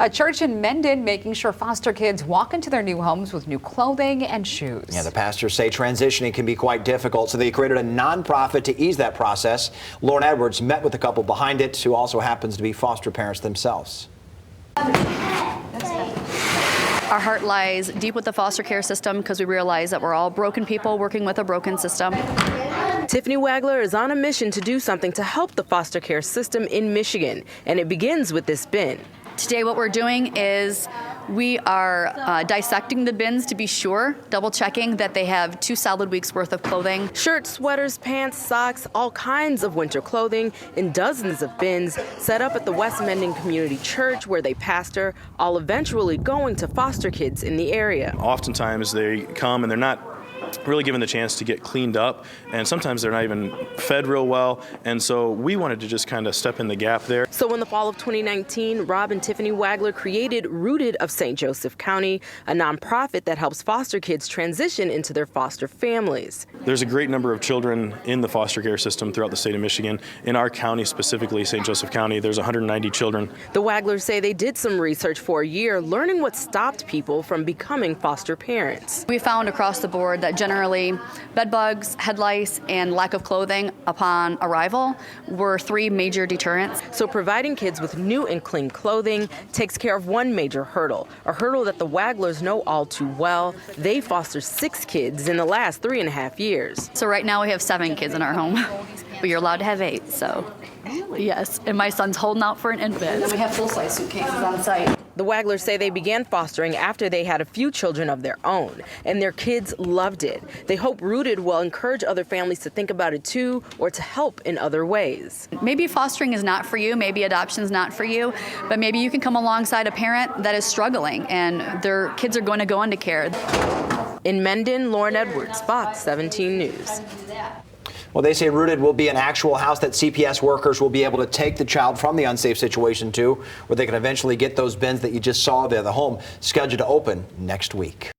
A church in Mendon making sure foster kids walk into their new homes with new clothing and shoes. Yeah, the pastors say transitioning can be quite difficult, so they created a nonprofit to ease that process. Lauren Edwards met with the couple behind it, who also happens to be foster parents themselves. Our heart lies deep with the foster care system because we realize that we're all broken people working with a broken system. Tiffany Wagler is on a mission to do something to help the foster care system in Michigan, and it begins with this bin. Today what we're doing is we are dissecting the bins to be sure, double checking that they have 2 solid weeks worth of clothing. Shirts, sweaters, pants, socks, all kinds of winter clothing in dozens of bins set up at the West Mendon Community Church where they pastor, all eventually going to foster kids in the area. Oftentimes they come and they're not really given the chance to get cleaned up, and sometimes they're not even fed real well, and so we wanted to just kind of step in the gap there. So in the fall of 2019, Rob and Tiffany Wagler created Rooted of St. Joseph County, a nonprofit that helps foster kids transition into their foster families. There's a great number of children in the foster care system throughout the state of Michigan. In our county, specifically St. Joseph County, there's 190 children. The Waglers say they did some research for a year, learning what stopped people from becoming foster parents. We found across the board that generally bed bugs, head lice, and lack of clothing upon arrival were 3 major deterrents. So providing kids with new and clean clothing takes care of one major hurdle, a hurdle that the Waglers know all too well. They fostered 6 kids in the last 3.5 years. So right now we have 7 kids in our home, but you're allowed to have 8, so yes. And my son's holding out for an infant. And we have full-size suitcases on site. The Waglers say they began fostering after they had a few children of their own, and their kids loved it. They hope Rooted will encourage other families to think about it too, or to help in other ways. Maybe fostering is not for you, maybe adoption is not for you, but maybe you can come alongside a parent that is struggling and their kids are going to go into care. In Mendon, Lauren Edwards, Fox 17 News. Well, they say Rooted will be an actual house that CPS workers will be able to take the child from the unsafe situation to, where they can eventually get those bins that you just saw there. The home scheduled to open next week.